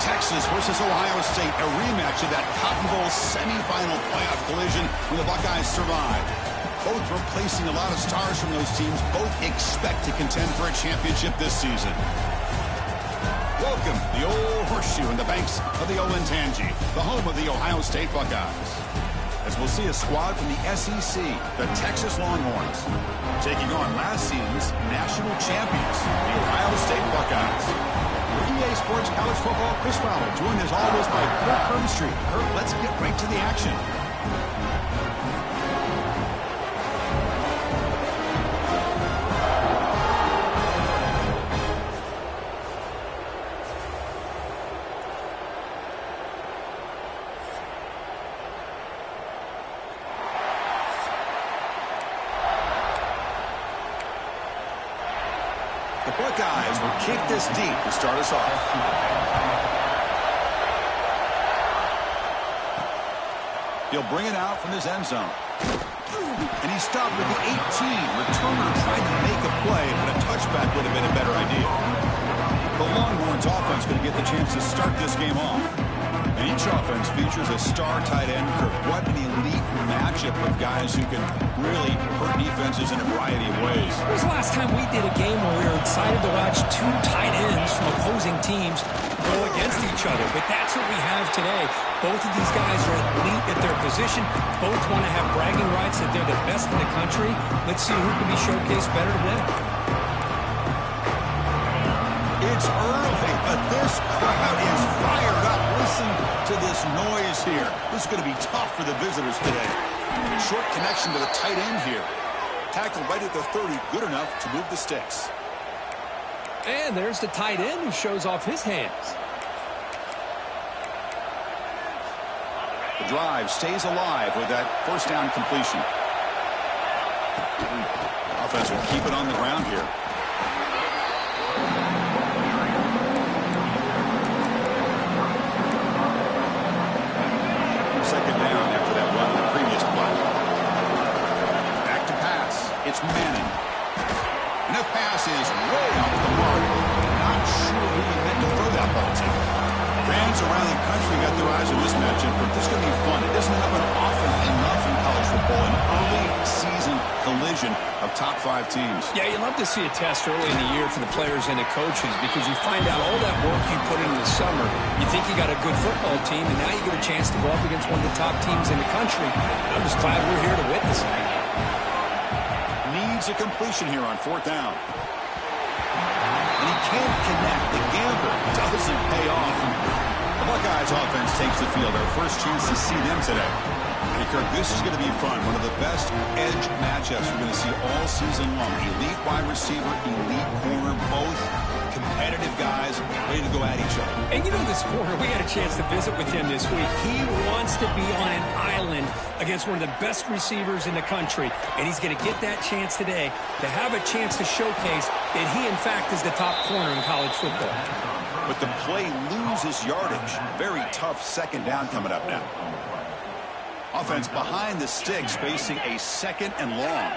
Texas versus Ohio State, a rematch of that Cotton Bowl semifinal playoff collision when the Buckeyes survived. Both replacing a lot of stars from those teams. Both expect to contend for a championship this season. Welcome, the old horseshoe in the banks of the Olentangy, the home of the Ohio State Buckeyes. As we'll see a squad from the SEC, the Texas Longhorns, taking on last season's national champions, the Ohio State Buckeyes. For EA Sports College Football, Chris Fowler, joined as always by Kirk Herbstreit. Kirk, let's get right to the action. The Buckeyes will kick this deep to start us off. He'll bring it out from his end zone. And he stopped at the 18. Returner tried to make a play, but a touchback would have been a better idea. The Longhorns offense going to get the chance to start this game off. And each offense features a star tight end. What an elite matchup of guys who can really hurt defenses in a variety of ways. When was the last time we did a game where we were excited to watch two tight ends from opposing teams go against each other? But that's what we have today. Both of these guys are elite at their position. Both want to have bragging rights that they're the best in the country. Let's see who can be showcased better today. It's early, but this crowd is fired up. Listen to this noise here. This is going to be tough for the visitors today. Short connection to the tight end here. Tackled right at the 30, good enough to move the sticks. And there's the tight end who shows off his hands. The drive stays alive with that first down completion. Offense will keep it on the ground here. Second down after that run on the previous play. Back to pass. It's Manning. And the pass is way off the mark. Not sure who he meant to throw that ball to. Fans around the country got their eyes on this matchup, but this is going to be fun. It doesn't happen often enough in college football. An early season collision of top 5 teams. Yeah, you love to see a test early in the year for the players and the coaches because you find out all that work you put in the summer. You think you got a good football team, and now you get a chance to go up against one of the top teams in the country. I'm just glad we're here to witness it. Needs a completion here on 4th down. And he can't connect. The gamble doesn't pay off. The Buckeyes offense takes the field. Our first chance to see them today. And Kirk, this is going to be fun. One of the best edge matchups we're going to see all season long. Elite wide receiver, elite corner, both competitive guys ready to go at each other. And you know this corner, we had a chance to visit with him this week. He wants to be on an island against one of the best receivers in the country. And he's going to get that chance today to have a chance to showcase that he, in fact, is the top corner in college football. But the play loses yardage. Very tough second down coming up now. Offense behind the sticks facing a 2nd and long.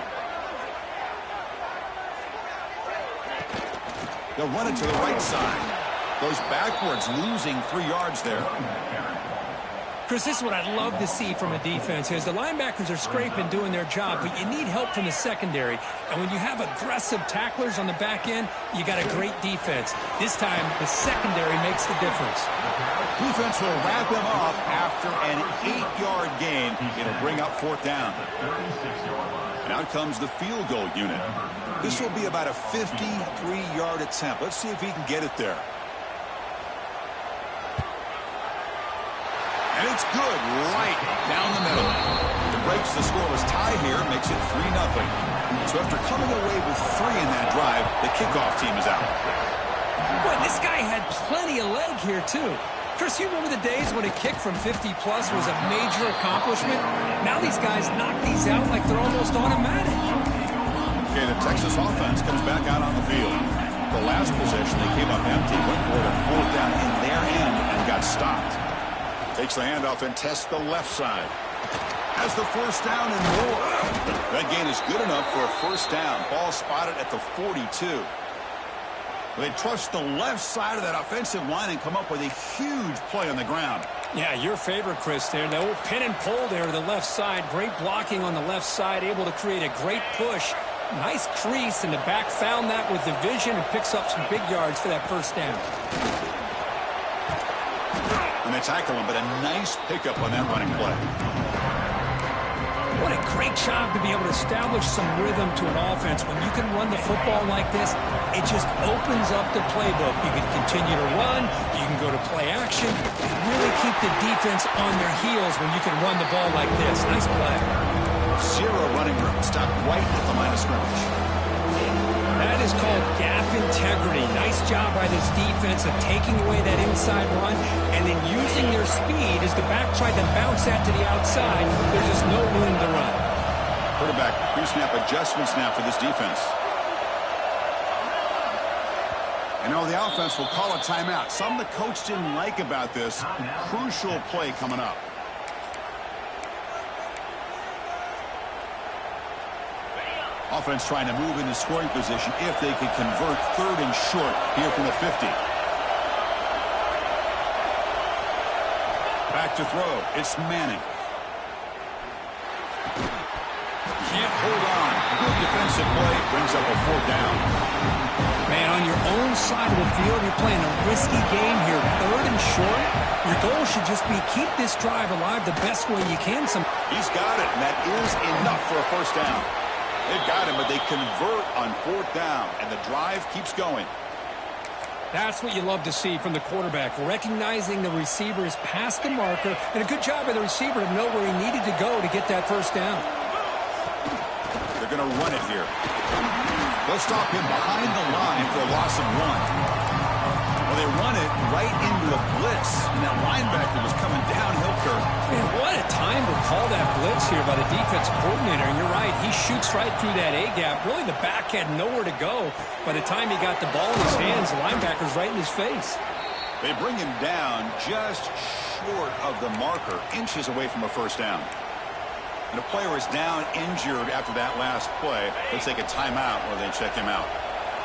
They'll run it to the right side. Goes backwards, losing 3 yards there. Chris, this is what I'd love to see from a defense is the linebackers are scraping, doing their job, but you need help from the secondary. And when you have aggressive tacklers on the back end, you got a great defense. This time, the secondary makes the difference. Defense will wrap him up after an 8-yard gain. It'll bring up 4th down. And out comes the field goal unit. This will be about a 53-yard attempt. Let's see if he can get it there. And it's good right down the middle. It breaks the scoreless tie here, makes it 3-0. So after coming away with 3 in that drive, the kickoff team is out. Boy, this guy had plenty of leg here, too. Chris, you remember the days when a kick from 50-plus was a major accomplishment? Now these guys knock these out like they're almost automatic. Okay, the Texas offense comes back out on the field. The last possession, they came up empty, went for it on 4th down in their end and got stopped. Takes the handoff and tests the left side. Has the first down and more. That gain is good enough for a first down. Ball spotted at the 42. They trust the left side of that offensive line and come up with a huge play on the ground. Yeah, your favorite, Chris, there. The old pin and pull there to the left side. Great blocking on the left side, able to create a great push. Nice crease, and the back found that with the vision and picks up some big yards for that first down. And they tackle him, but a nice pickup on that running play. What a great job to be able to establish some rhythm to an offense. When you can run the football like this, it just opens up the playbook. You can continue to run, you can go to play action, and really keep the defense on their heels when you can run the ball like this. Nice play. Zero running room. Stop right at the line of scrimmage. That is called gap integrity. Nice job by this defense of taking away that inside run and then using their speed as the back tried to bounce that to the outside. There's just no room to run. Quarterback pre-snap adjustments now for this defense. And now the offense will call a timeout. Something the coach didn't like about this. Crucial play coming up. Offense trying to move into scoring position if they could convert 3rd and short here from the 50. Back to throw. It's Manning. Can't hold on. Good defensive play. Brings up a 4th down. Man, on your own side of the field, you're playing a risky game here. 3rd and short. Your goal should just be keep this drive alive the best way you can. He's got it, and that is enough for a first down. They've got him, but they convert on 4th down, and the drive keeps going. That's what you love to see from the quarterback, recognizing the receiver is past the marker, and a good job by the receiver to know where he needed to go to get that first down. They're going to run it here. They'll stop him behind the line for a loss of 1. Well, they run it right into a blitz, and that linebacker was coming downhill, Kirk. Man, what a time to call that blitz here by the defense coordinator. And you're right, he shoots right through that A-gap. Really, the back had nowhere to go. By the time he got the ball in his hands, the linebacker's right in his face. They bring him down just short of the marker, inches away from a first down. And the player is down injured after that last play. Let's take a timeout while they check him out.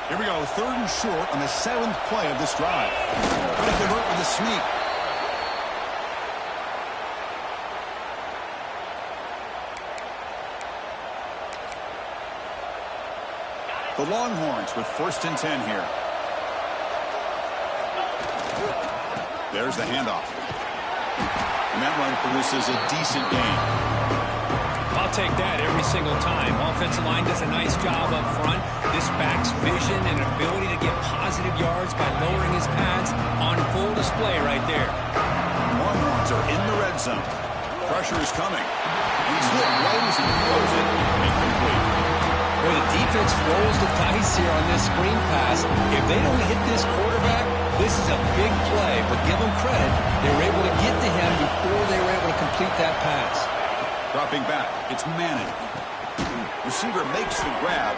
Here we go, 3rd and short on the 7th play of this drive. Going to convert with a sneak. The Longhorns with 1st and 10 here. There's the handoff. And that run produces a decent gain. I'll take that every single time. Offensive line does a nice job up front. This back's vision and ability to get positive yards by lowering his pads on full display right there. Longhorns are in the red zone. Pressure is coming. He's hit right as he throws it. Incomplete. Well, the defense rolls the dice here on this screen pass. If they don't hit this quarterback, this is a big play. But give them credit. They were able to get to him before they were able to complete that pass. Dropping back, it's Manning. Receiver makes the grab.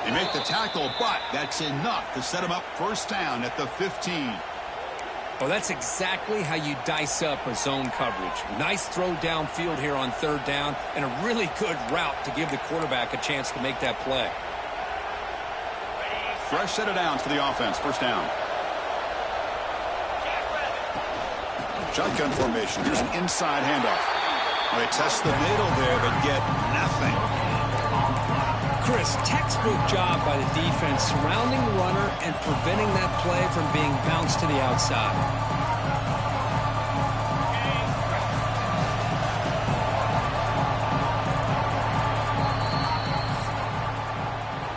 They make the tackle, but that's enough to set him up first down at the 15. Well, that's exactly how you dice up a zone coverage. Nice throw downfield here on 3rd down, and a really good route to give the quarterback a chance to make that play. Fresh set of downs for the offense, first down. Shotgun formation, here's an inside handoff. They test the middle there, but get nothing. Chris, textbook job by the defense surrounding the runner and preventing that play from being bounced to the outside.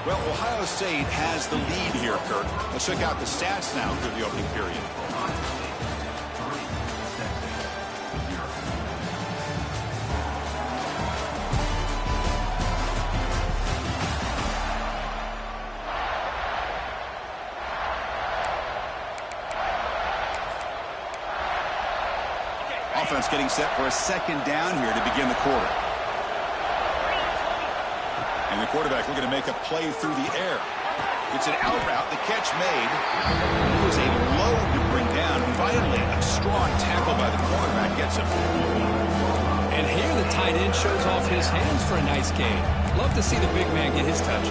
Well, Ohio State has the lead here, Kirk. Let's check out the stats now through the opening period. Offense getting set for a 2nd down here to begin the quarter. And the quarterback looking to make a play through the air. It's an out route, the catch made. It was a load to bring down. Finally, a strong tackle by the cornerback gets him. And here the tight end shows off his hands for a nice gain. Love to see the big man get his touches.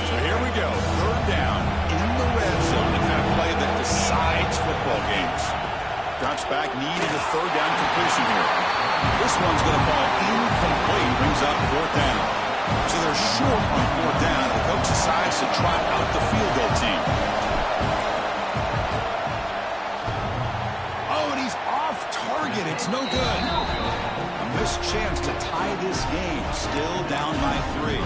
So here we go, 3rd down in the watch football games. Drops back, needing a third down completion here. This one's going to fall incomplete. Brings up fourth down. So they're short on fourth down. The coach decides to trot out the field goal team. Oh, and he's off target. It's no good. A missed chance to tie this game. Still down by 3.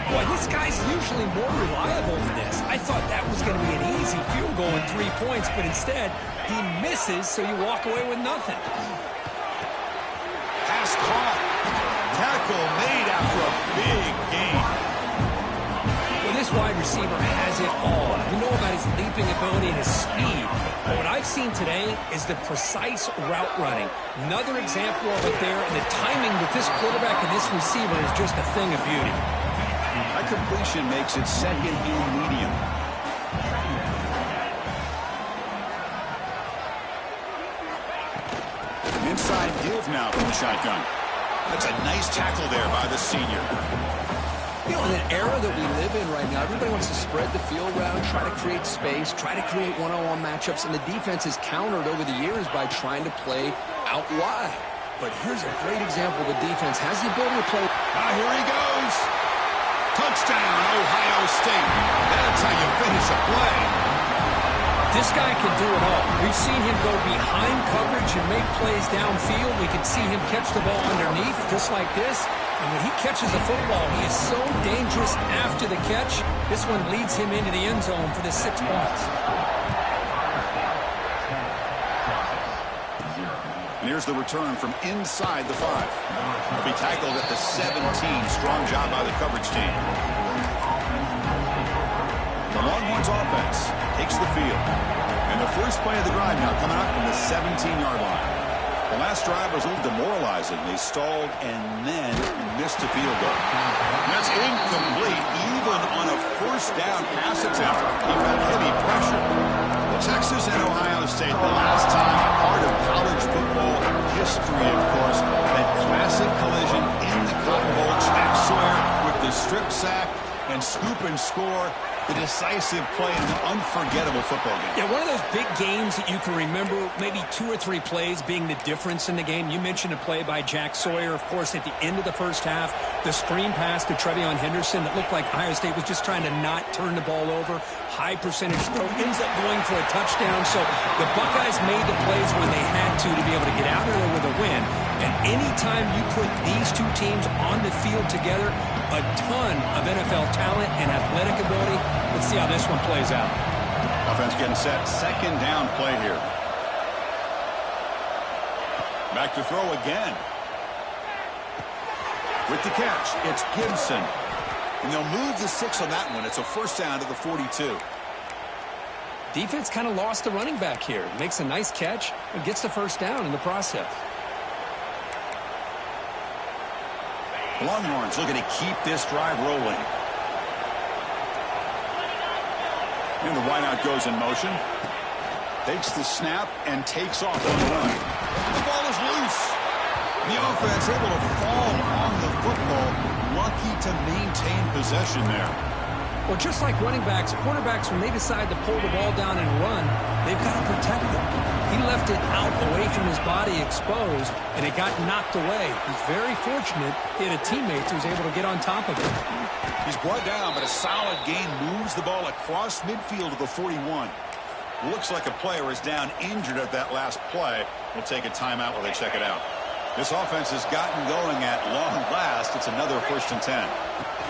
Boy, this guy's usually more reliable than this. I thought that was going to be an easy field goal in 3 points, but instead, he misses, so you walk away with nothing. Pass caught. Tackle made after a big gain. Well, this wide receiver has it all. We know about his leaping ability and his speed. But what I've seen today is the precise route running. Another example of it there, and the timing with this quarterback and this receiver is just a thing of beauty. That completion makes it second and medium. Inside give now from the shotgun. That's a nice tackle there by the senior. You know, in an era that we live in right now, everybody wants to spread the field around, try to create space, try to create one-on-one matchups, and the defense has countered over the years by trying to play out wide. But here's a great example. The defense has the ability to play. Here he goes. Touchdown, Ohio State. That's how you finish a play. This guy can do it all. We've seen him go behind coverage and make plays downfield. We can see him catch the ball underneath, just like this. And when he catches the football, he is so dangerous after the catch. This one leads him into the end zone for the 6 points. And here's the return from inside the 5. He'll be tackled at the 17. Strong job by the coverage team. The Longhorns offense takes the field. And the first play of the drive now coming up from the 17-yard line. The last drive was a little demoralizing. They stalled and then missed a field goal. And that's incomplete even on a first down pass attempt. He felt heavy pressure. Texas and Ohio State, the last time a part of college football history, of course, that classic collision in the Cotton Bowl. Jack Sawyer with the strip sack and scoop and score. The decisive play in an unforgettable football game. Yeah, one of those big games that you can remember, maybe 2 or 3 plays being the difference in the game. You mentioned a play by Jack Sawyer, of course, at the end of the first half. The screen pass to TreVeyon Henderson that looked like Ohio State was just trying to not turn the ball over. High percentage throw, ends up going for a touchdown. So the Buckeyes made the plays when they had to be able to get out of there with a win. And anytime you put these 2 teams on the field together, a ton of NFL talent and athletic ability. Let's see how this one plays out. Offense getting set. Second down play here. Back to throw again. With the catch, it's Gibson. And they'll move the 6 on that one. It's a first down to the 42. Defense kind of lost the running back here. Makes a nice catch and gets the first down in the process. Longhorns looking to keep this drive rolling. And the wideout goes in motion. Takes the snap and takes off on the run. The ball is loose. The offense able to fall on the football. Lucky to maintain possession there. Well, just like running backs, quarterbacks, when they decide to pull the ball down and run, they've got to protect them. He left it out away from his body exposed, and it got knocked away. He's very fortunate he had a teammate who was able to get on top of it. He's brought down, but a solid gain moves the ball across midfield to the 41. Looks like a player is down injured at that last play. We'll take a timeout while they check it out. This offense has gotten going at long last. It's another 1st and 10.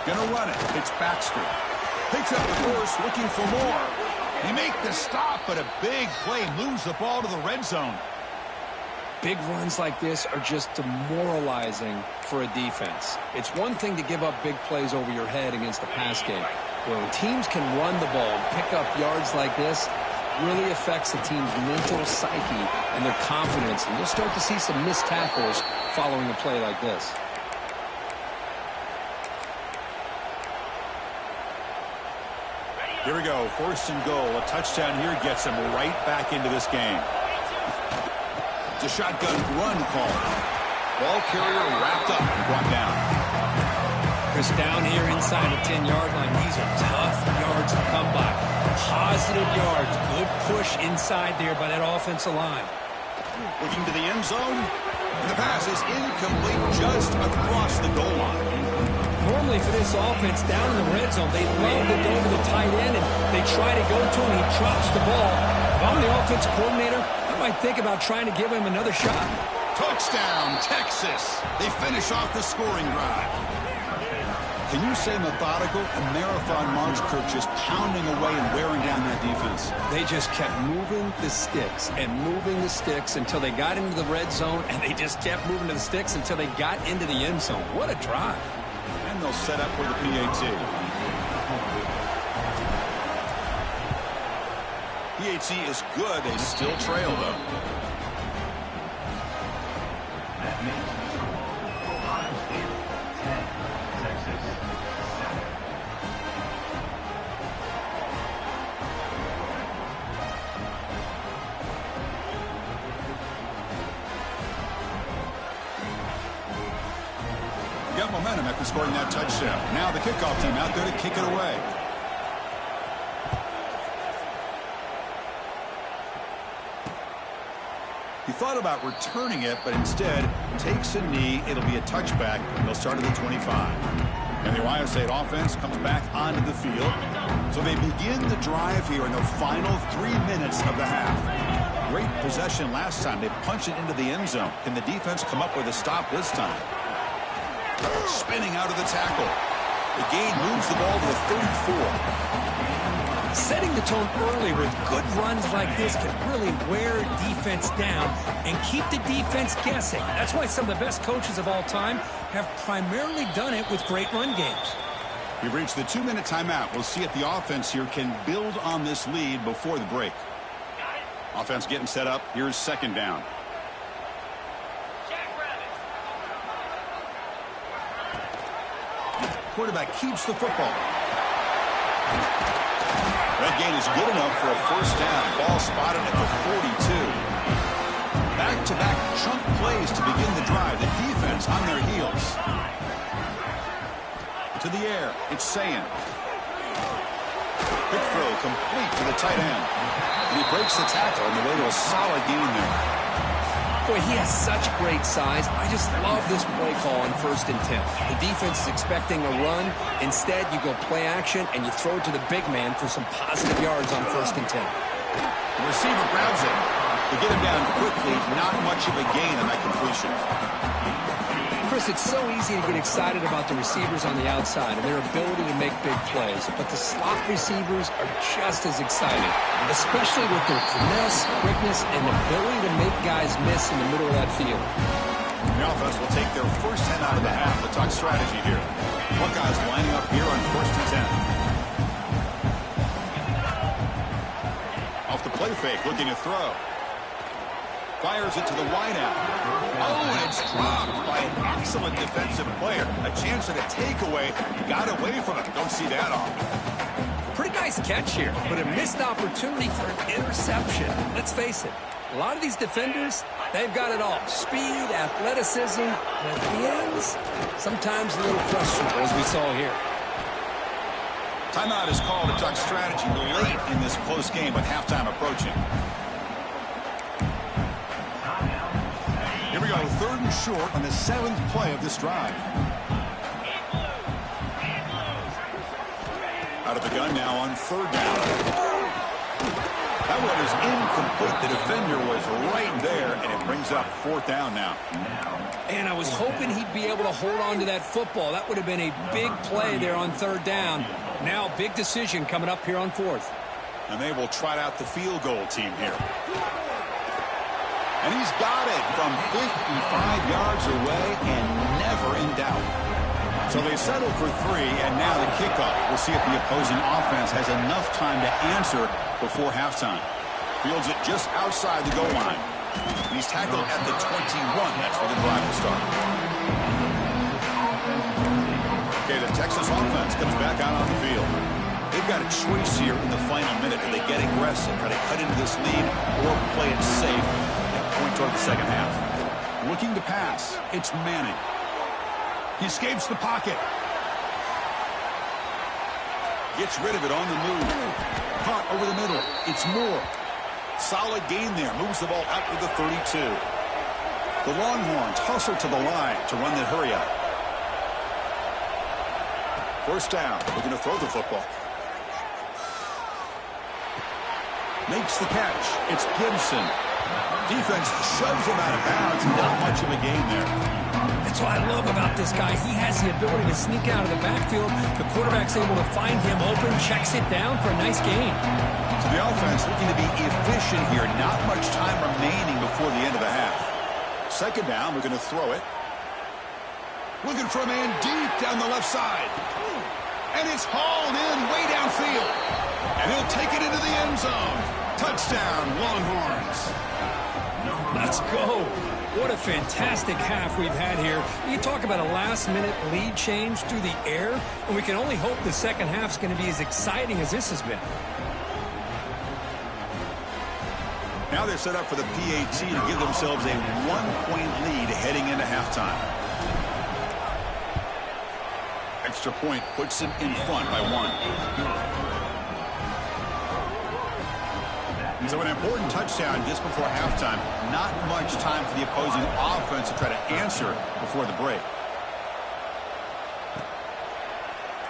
Gonna run it. It's Baxter. Picks up the course, looking for more. He make the stop, but a big play moves the ball to the red zone. Big runs like this are just demoralizing for a defense. It's one thing to give up big plays over your head against the pass game. When teams can run the ball and pick up yards like this, really affects the team's mental psyche and their confidence. And you'll start to see some missed tackles following a play like this. Here we go, 1st and goal. A touchdown here gets him right back into this game. It's a shotgun run call. Ball carrier wrapped up and brought down. Chris, down here inside the 10-yard line, these are tough yards to come by. positive yards. Good push inside there by that offensive line. Looking to the end zone. The pass is incomplete just across the goal line. Normally for this offense down in the red zone, they love to go to the tight end, and they try to go to him. He drops the ball. If I'm the offensive coordinator, I might think about trying to give him another shot. Touchdown, Texas. They finish off the scoring drive. Can you say methodical? A marathon march, Kirk, just pounding away and wearing down that defense. They just kept moving the sticks and moving the sticks until they got into the red zone, and they just kept moving the sticks until they got into the end zone. What a drive. And they'll set up for the PAT. PAT is good. They still trail, though. Got momentum after scoring that touchdown. Now the kickoff team out there to kick it away. He thought about returning it, but instead takes a knee. It'll be a touchback. They'll start at the 25. And the Ohio State offense comes back onto the field. So they begin the drive here in the final 3 minutes of the half. Great possession last time. They punch it into the end zone. Can the defense come up with a stop this time? Spinning out of the tackle. The gain moves the ball to the 34. Setting the tone early with good runs like this can really wear defense down and keep the defense guessing. That's why some of the best coaches of all time have primarily done it with great run games. We've reached the 2-minute timeout. We'll see if the offense here can build on this lead before the break. Offense getting set up. Here's second down. Quarterback keeps the football. That gain is good enough for a first down. Ball spotted at the 42. Back-to-back chunk plays to begin the drive. The defense on their heels. To the air. It's Sayin. Quick throw complete to the tight end. And he breaks the tackle on the way to a solid gain there. Boy, he has such great size. I just love this play call on 1st and 10. The defense is expecting a run. Instead, you go play action, and you throw it to the big man for some positive yards on 1st and 10. The receiver grabs it. They get him down quickly. Not much of a gain on that completion. Chris, it's so easy to get excited about the receivers on the outside and their ability to make big plays, but the slot receivers are just as exciting, especially with their finesse, quickness, and ability to make guys miss in the middle of that field. The offense will take their first 10 out of the half. The talk strategy here. Buckeyes lining up here on 1st and 10. Off the play fake, looking to throw. Fires it to the wideout. Oh, and it's dropped by an excellent defensive player. A chance at a takeaway. Got away from it. Don't see that often. Pretty nice catch here, but a missed opportunity for an interception. Let's face it, a lot of these defenders, they've got it all. Speed, athleticism, and at the ends, sometimes a little questionable, as we saw here. Timeout is called. A talk strategy late in this close game with halftime approaching. Here we go, 3rd and short on the 7th play of this drive. Out of the gun now on 3rd down. That one is incomplete. The defender was right there, and it brings up 4th down now. And I was hoping he'd be able to hold on to that football. That would have been a big play there on 3rd down. Now, big decision coming up here on 4th. And they will trot out the field goal team here. And he's got it from 55 yards away and never in doubt. So they settle for 3, and now the kickoff. We'll see if the opposing offense has enough time to answer before halftime. Fields it just outside the goal line. And he's tackled at the 21. That's where the drive will start. Okay, the Texas offense comes back out on the field. They've got a choice here in the final minute. Do they get aggressive, try to cut into this lead, or play it safe? Point toward the second half. Looking to pass. It's Manning. He escapes the pocket. Gets rid of it on the move. Caught over the middle. It's Moore. Solid gain there. Moves the ball out to the 32. The Longhorns hustle to the line to run the hurry up. First down. We're going to throw the football. Makes the catch. It's Gibson. Defense shoves him out of bounds. Not much of a gain there. That's what I love about this guy. He has the ability to sneak out of the backfield. The quarterback's able to find him open, checks it down for a nice gain. So the offense looking to be efficient here. Not much time remaining before the end of the half. Second down, we're going to throw it. Looking for a man deep down the left side. And it's hauled in way downfield. And he'll take it into the end zone. Touchdown, Longhorns. Let's go. What a fantastic half we've had here. You talk about a last-minute lead change through the air, and we can only hope the second half's going to be as exciting as this has been. Now they're set up for the PAT to give themselves a one-point lead heading into halftime. Extra point puts them in front by 1. So an important touchdown just before halftime. Not much time for the opposing offense to try to answer before the break.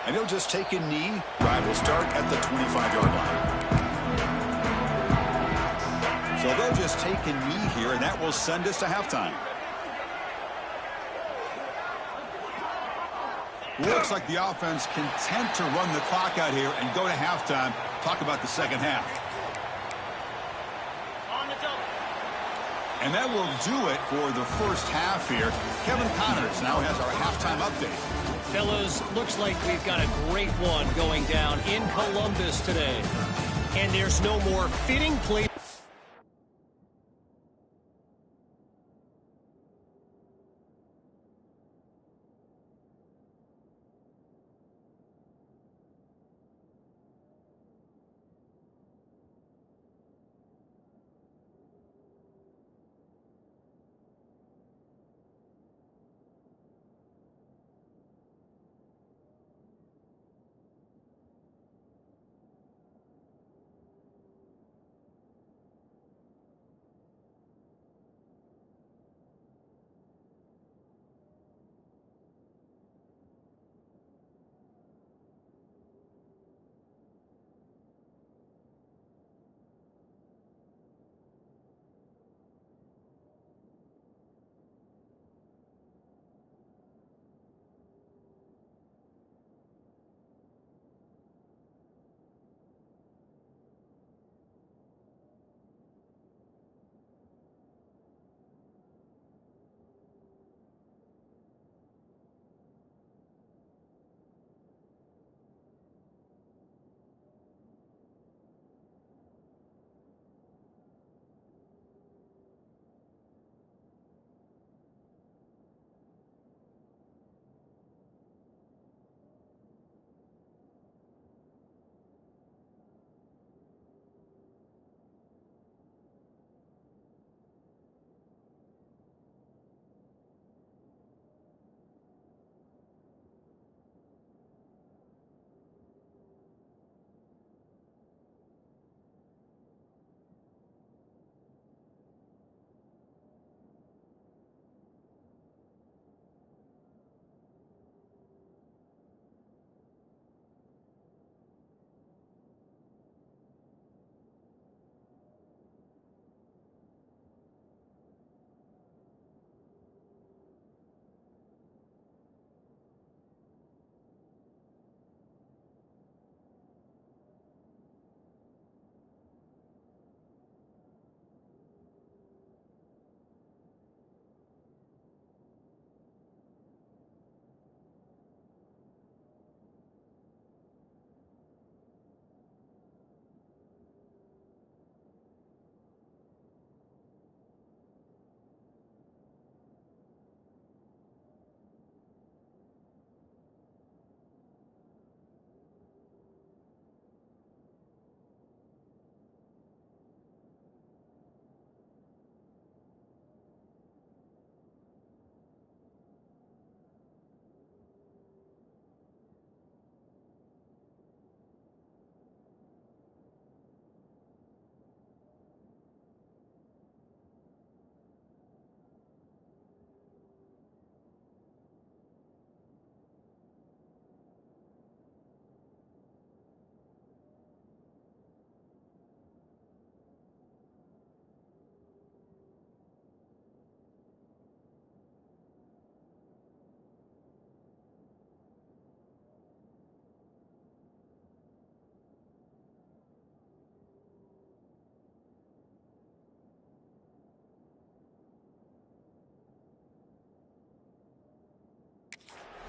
And he'll just take a knee. Drive will start at the 25-yard line. So they'll just take a knee here, and that will send us to halftime. Looks like the offense content to run the clock out here and go to halftime. Talk about the second half. And that will do it for the first half here. Kevin Connors now has our halftime update. Fellas, looks like we've got a great one going down in Columbus today. And there's no more fitting play.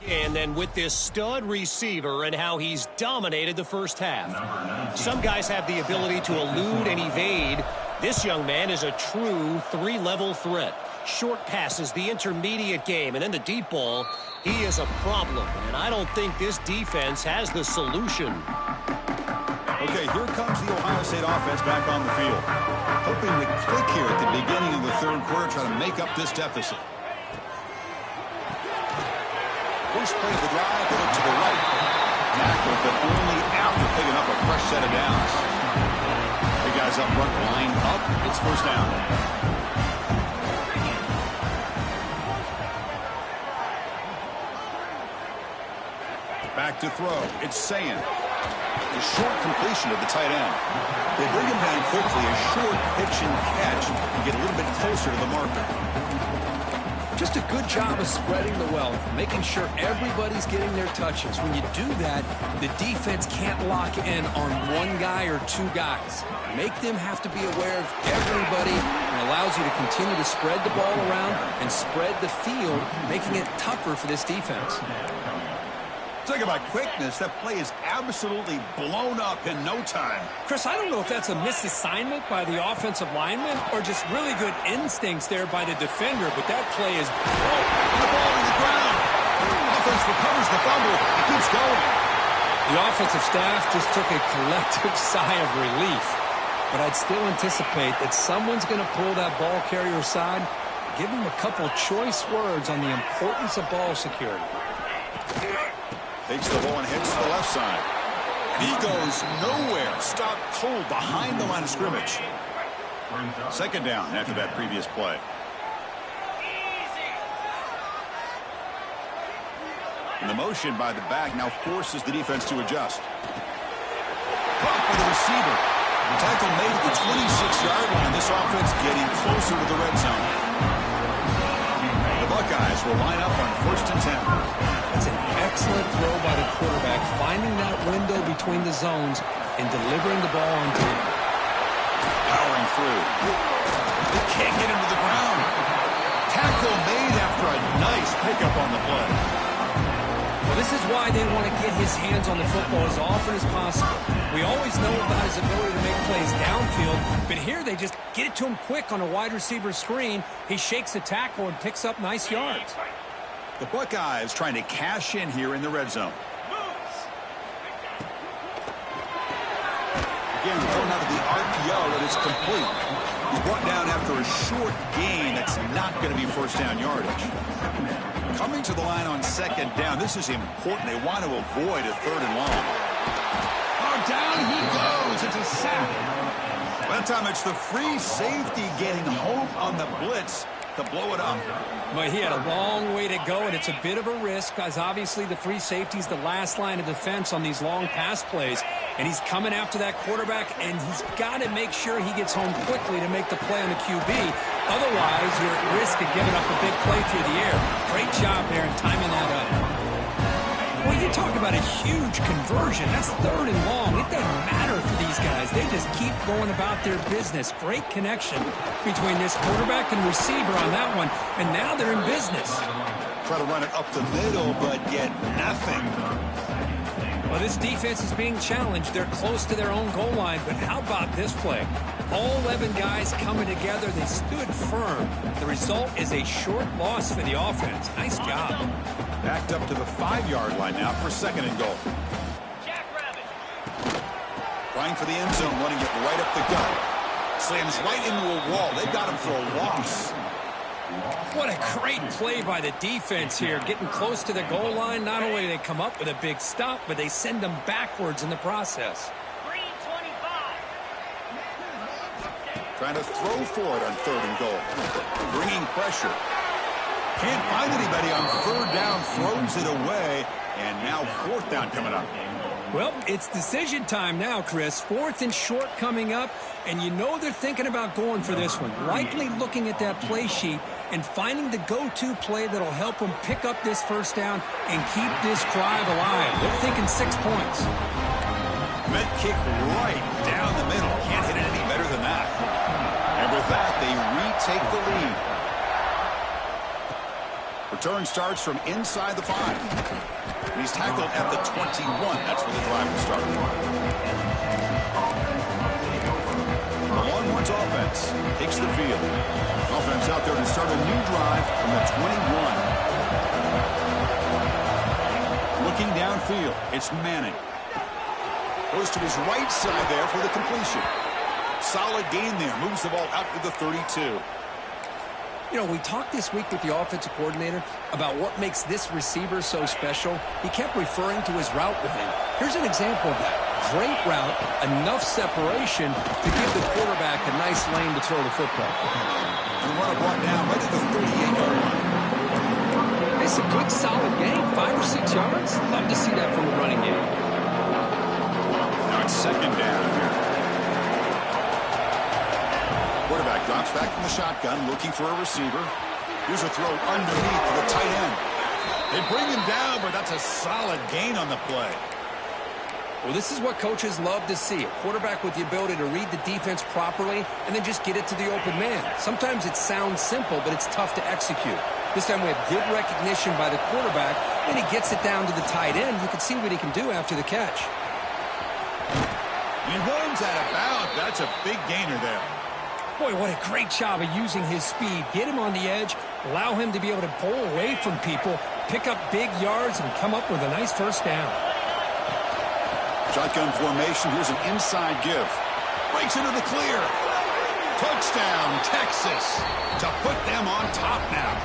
And then with this stud receiver and how he's dominated the first half. Some guys have the ability to elude and evade. This young man is a true three-level threat. Short passes, the intermediate game, and then the deep ball. He is a problem, and I don't think this defense has the solution. Okay, here comes the Ohio State offense back on the field. Hoping to click here at the beginning of the third quarter, trying to make up this deficit. First play of the drive, they look to the right. Tackled, but only after picking up a fresh set of downs. The guys up front line up. It's first down. Back to throw. It's Sayin. The short completion of the tight end. They bring him down quickly. A short pitch and catch and get a little bit closer to the marker. Just a good job of spreading the wealth, making sure everybody's getting their touches. When you do that, the defense can't lock in on one guy or two guys. Make them have to be aware of everybody, and allows you to continue to spread the ball around and spread the field, making it tougher for this defense. Talk about quickness. That play is absolutely blown up in no time. Chris, I don't know if that's a misassignment by the offensive lineman or just really good instincts there by the defender, but that play is... Oh, the ball on the ground. Offense recovers the fumble. It keeps going. The offensive staff just took a collective sigh of relief, but I'd still anticipate that someone's going to pull that ball carrier aside, give him a couple choice words on the importance of ball security. Takes the ball and heads to the left side. And he goes nowhere. Stopped cold behind the line of scrimmage. Second down after that previous play. And the motion by the back now forces the defense to adjust. Caught by the receiver. The tackle made at the 26-yard line. This offense getting closer to the red zone. The Buckeyes will line up on 1st and 10. That's an excellent throw by the quarterback, finding that window between the zones and delivering the ball on time. Powering through. They can't get him to the ground. Tackle made after a nice pickup on the play. Well, this is why they want to get his hands on the football as often as possible. We always know about his ability to make plays downfield, but here they just get it to him quick on a wide receiver screen. He shakes the tackle and picks up nice yards. The Buckeyes trying to cash in here in the red zone. Again, thrown out of the RPO, and it's complete. He's brought down after a short gain. That's not going to be first down yardage. Coming to the line on second down. This is important. They want to avoid a third and long. Oh, down he goes. It's a sack. By the time it's the free safety getting home on the blitz to blow it up. But he had a long way to go, and it's a bit of a risk because obviously the free safety is the last line of defense on these long pass plays, and he's coming after that quarterback, and he's got to make sure he gets home quickly to make the play on the QB. Otherwise, you're at risk of giving up a big play through the air. Great job there in timing that up. Well, you talk about a huge conversion. That's third and long. It doesn't matter for these guys. They just keep going about their business. Great connection between this quarterback and receiver on that one, and now they're in business. Try to run it up the middle, but get nothing. Well, this defense is being challenged. They're close to their own goal line, but how about this play? All 11 guys coming together. They stood firm. The result is a short loss for the offense. Nice job. Backed up to the 5-yard line now for second and goal. Trying for the end zone, running it right up the gut. Slams right into a wall. They got him for a loss. What a great play by the defense here. Getting close to the goal line, not only do they come up with a big stop, but they send them backwards in the process. Trying to throw for it on third and goal. Bringing pressure. Can't find anybody on third down, throws it away, and now fourth down coming up. Well, it's decision time now, Chris. Fourth and short coming up, and you know they're thinking about going for this one. Likely looking at that play sheet and finding the go-to play that'll help them pick up this first down and keep this drive alive. They're thinking 6 points. Met kick right down the middle. Can't hit it any better than that. And with that, they retake the lead. Return starts from inside the 5. And he's tackled at the 21. That's where the drive will start. The Longhorns offense takes the field. Offense out there to start a new drive from the 21. Looking downfield, it's Manning. Goes to his right side there for the completion. Solid gain there. Moves the ball out to the 32. You know, we talked this week with the offensive coordinator about what makes this receiver so special. He kept referring to his route running. Here's an example of that. Great route, enough separation to give the quarterback a nice lane to throw the football. And run brought down right at the 38-yard line. It's a good, solid game, 5 or 6 yards. Love to see that from the running game. Now it's second down here. Quarterback drops back from the shotgun, looking for a receiver. Here's a throw underneath to the tight end. They bring him down, but that's a solid gain on the play. Well, this is what coaches love to see. A quarterback with the ability to read the defense properly and then just get it to the open man. Sometimes it sounds simple, but it's tough to execute. This time we have good recognition by the quarterback, and he gets it down to the tight end. You can see what he can do after the catch. He runs out of bounds. That's a big gainer there. Boy, what a great job of using his speed. Get him on the edge, allow him to be able to pull away from people, pick up big yards, and come up with a nice first down. Shotgun formation. Here's an inside give. Breaks into the clear. Touchdown, Texas, to put them on top now.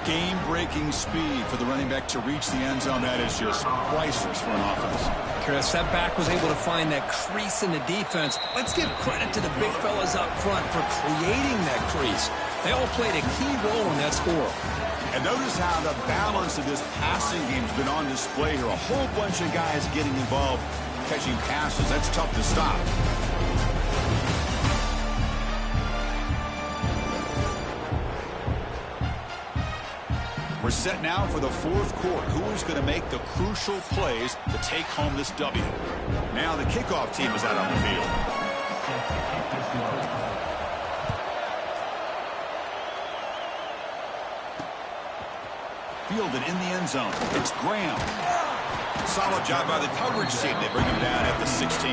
Game-breaking speed for the running back to reach the end zone. That is just priceless for an offense. Chris, that back was able to find that crease in the defense. Let's give credit to the big fellas up front for creating that crease. They all played a key role in that score. And notice how the balance of this passing game has been on display here. A whole bunch of guys getting involved, catching passes. That's tough to stop. We're set now for the fourth quarter. Who is going to make the crucial plays to take home this W? Now the kickoff team is out on the field. Fielded in the end zone. It's Graham. Solid job by the coverage team. They bring him down at the 16.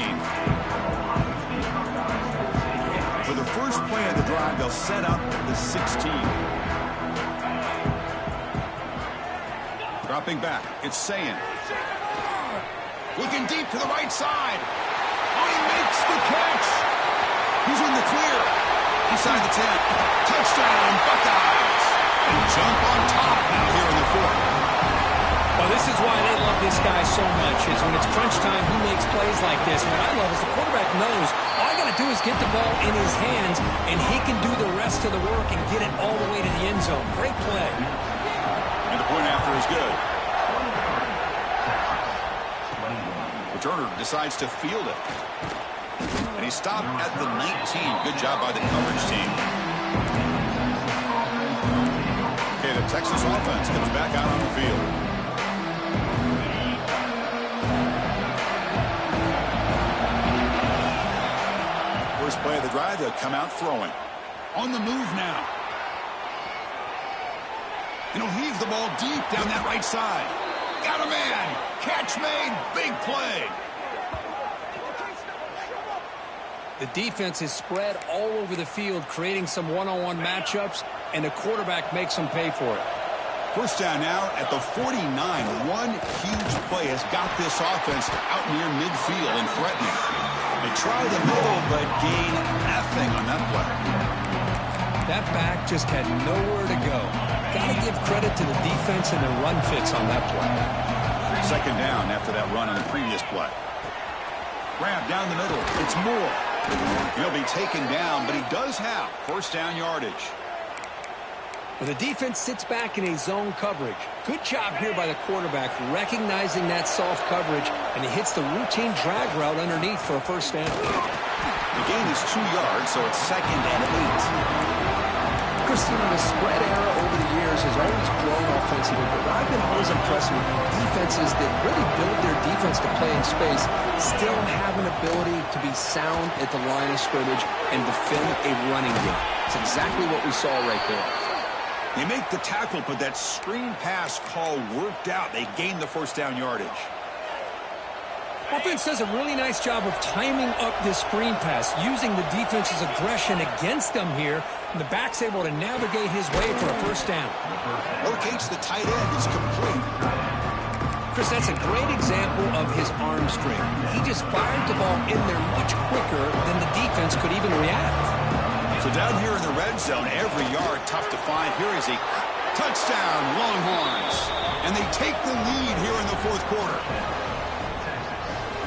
For the first play of the drive, they'll set up at the 16. Dropping back, it's Sayin. Looking deep to the right side. Oh, he makes the catch. He's in the clear. Inside the 10. Touchdown, Buckeyes. And jump on top now here in the fourth. Well, this is why they love this guy so much, is when it's crunch time, he makes plays like this. What I love is the quarterback knows all I got to do is get the ball in his hands, and he can do the rest of the work and get it all the way to the end zone. Great play. And the point after is good. Returner decides to field it. And he stopped at the 19. Good job by the coverage team. Okay, the Texas offense comes back out on the field. First play of the drive, they'll come out throwing. On the move now. And he'll heave the ball deep down that right side. Got a man. Catch made. Big play. The defense is spread all over the field, creating some one-on-one matchups, and the quarterback makes them pay for it. First down now at the 49. One huge play has got this offense out near midfield and threatening. They try the middle, but gain nothing on that play. That back just had nowhere to go. Got to give credit to the defense and the run fits on that play. Second down after that run on the previous play. Grab down the middle. It's Moore. He'll be taken down, but he does have first down yardage. Well, the defense sits back in a zone coverage. Good job here by the quarterback, recognizing that soft coverage, and he hits the routine drag route underneath for a first down. The gain is 2 yards, so it's second and 8. Christian, the spread era over the years has always grown offensively, but what I've been always impressed with defenses that really build their defense to play in space still have an ability to be sound at the line of scrimmage and defend a running game. It's exactly what we saw right there. They make the tackle, but that screen pass call worked out. They gained the first down yardage. Offense does a really nice job of timing up this screen pass, using the defense's aggression against them here, and the back's able to navigate his way for a first down. Locates the tight end. It's complete. Chris, that's a great example of his arm strength. He just fired the ball in there much quicker than the defense could even react. So down here in the red zone, every yard tough to find. Here is a touchdown, Longhorns. And they take the lead here in the fourth quarter.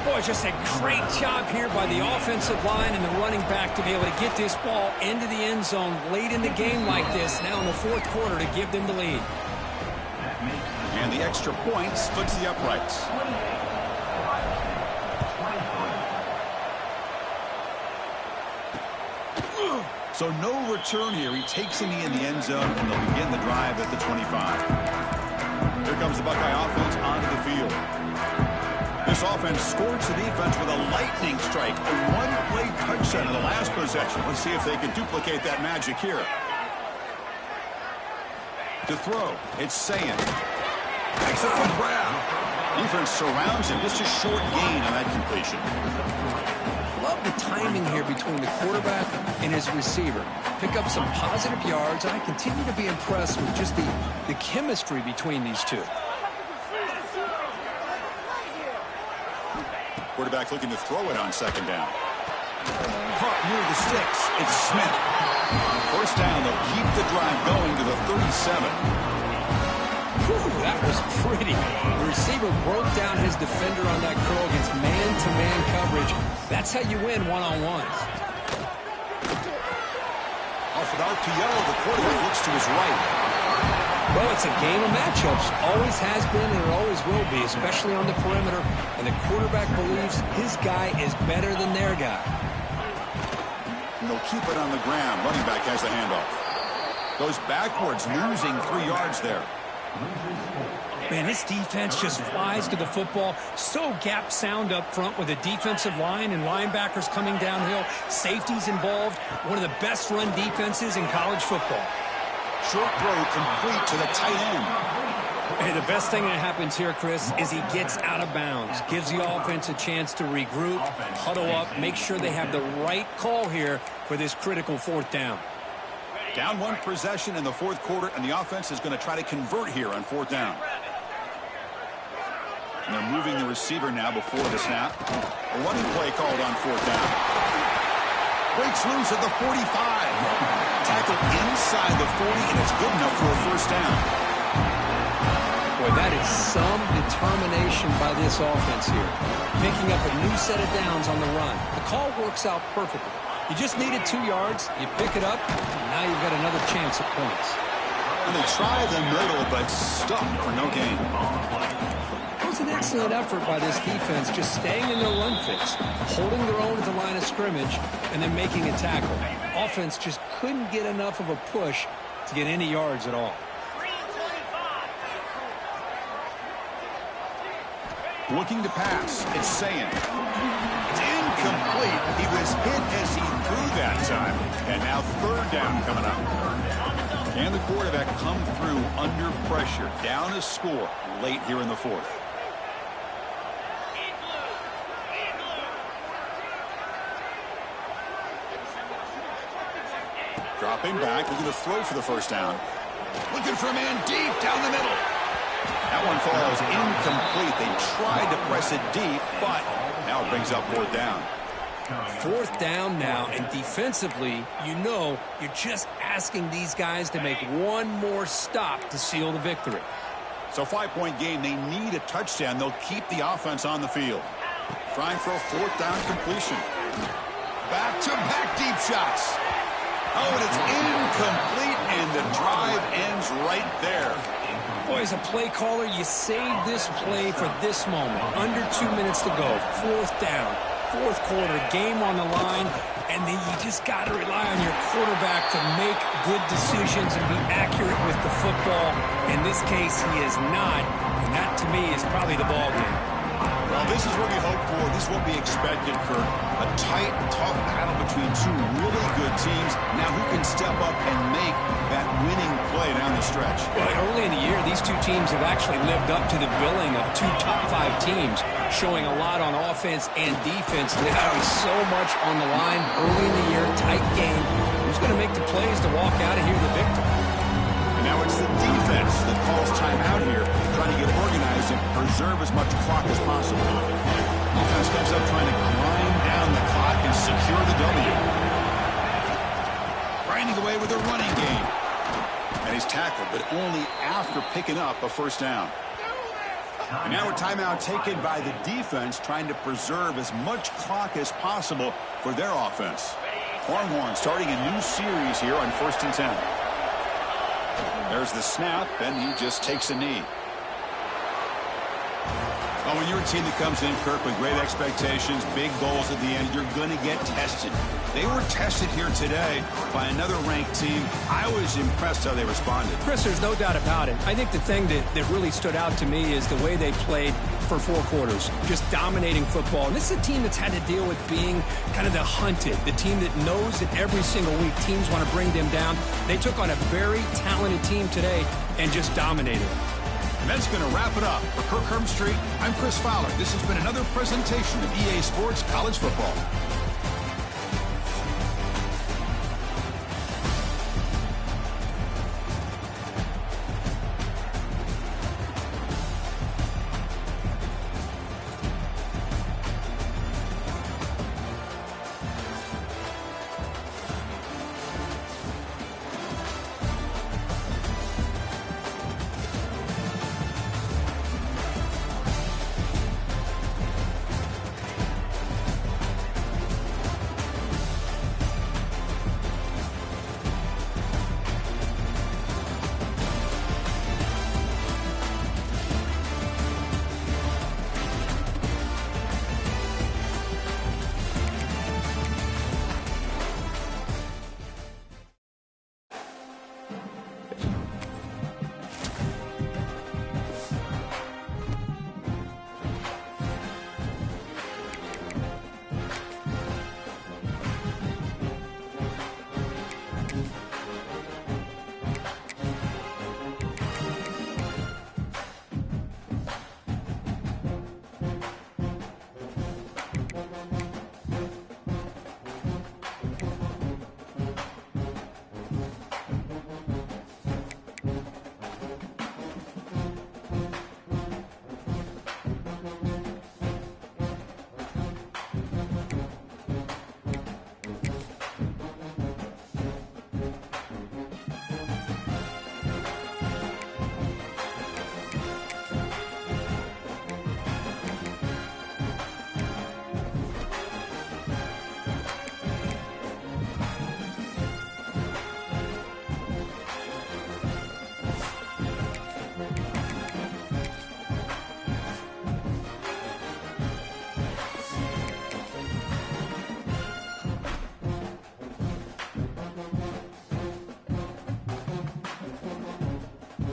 Boy, just a great job here by the offensive line and the running back to be able to get this ball into the end zone late in the game like this, now in the fourth quarter, to give them the lead. And the extra point splits the uprights. So no return here. He takes it in the end zone, and they'll begin the drive at the 25. Here comes the Buckeye offense onto the field. This offense scorched the defense with a lightning strike, a one-play touchdown in the last possession. Let's see if they can duplicate that magic here. To throw, it's Sayin. Takes it from Brown. Defense surrounds him. Just a short gain on that completion. Love the timing here between the quarterback and his receiver. Pick up some positive yards, and I continue to be impressed with just the chemistry between these two. Quarterback looking to throw it on second down. Caught near the sticks. It's Smith. First down, they'll keep the drive going to the 37. Whew, that was pretty. The receiver broke down his defender on that curl against man-to-man coverage. That's how you win one-on-ones. Off an RPO, the quarterback looks to his right. Well, it's a game of matchups. Always has been and it always will be, especially on the perimeter. And the quarterback believes his guy is better than their guy. And they'll keep it on the ground. Running back has the handoff. Goes backwards, losing 3 yards there. Man, this defense just flies to the football. So gap sound up front with a defensive line and linebackers coming downhill. Safeties involved. One of the best run defenses in college football. Short throw complete to the tight end. Hey, the best thing that happens here, Chris, is he gets out of bounds. Gives the offense a chance to regroup, huddle up, make sure they have the right call here for this critical fourth down. Down one possession in the fourth quarter, and the offense is going to try to convert here on fourth down. And they're moving the receiver now before the snap. A running play called on fourth down. Breaks loose at the 45. Tackle inside the 40, and it's good enough for a first down. Boy, that is some determination by this offense here. Picking up a new set of downs on the run. The call works out perfectly. You just needed 2 yards, you pick it up, and now you've got another chance at points. And they try the middle, but stuck for no gain. It was an excellent effort by this defense, just staying in their run fix, holding their own at the line of scrimmage, and then making a tackle. Offense just couldn't get enough of a push to get any yards at all. Looking to pass. It's Sayin. It's incomplete. He was hit as he threw that time. And now third down coming up. And the quarterback come through under pressure. Down a score late here in the fourth. Dropping back, looking to throw for the first down. Looking for a man deep down the middle. That one falls incomplete. They tried to press it deep, but now it brings up fourth down. Fourth down now, and defensively, you know, you're just asking these guys to make one more stop to seal the victory. So 5-point game, they need a touchdown. They'll keep the offense on the field. Trying for a fourth down completion. Back-to-back deep shots. Oh, and it's incomplete, and the drive ends right there. Boy, as a play caller, you saved this play for this moment. Under 2 minutes to go. Fourth down. fourth quarter, game on the line, and then you just got to rely on your quarterback to make good decisions and be accurate with the football. In this case, he is not, and that to me is probably the ball game. Well, this is what we hope for. This is what we expected, Kurt. A tight, tough battle between two really good teams. Now who can step up and make that winning play down the stretch? Well, early in the year, these two teams have actually lived up to the billing of two top-5 teams, showing a lot on offense and defense. There is so much on the line early in the year, tight game. Who's going to make the plays to walk out of here the victor? And now it's the defense that calls timeout here, trying to get organized and preserve as much clock as possible. Offense comes up trying to grind down the clock and secure the W. Grinding away with a running game. And he's tackled, but only after picking up a first down. And now a timeout taken by the defense, trying to preserve as much clock as possible for their offense. Longhorns starting a new series here on 1st and 10. There's the snap, and he just takes a knee. Well, when you're a team that comes in, Kirk, with great expectations, big goals at the end, you're going to get tested. They were tested here today by another ranked team. I was impressed how they responded. Chris, there's no doubt about it. I think the thing that really stood out to me is the way they played for 4 quarters, just dominating football. And this is a team that's had to deal with being kind of the hunted, the team that knows that every single week teams want to bring them down. They took on a very talented team today and just dominated. And that's going to wrap it up. For Kirk Herbstreit, I'm Chris Fowler. This has been another presentation of EA Sports College Football.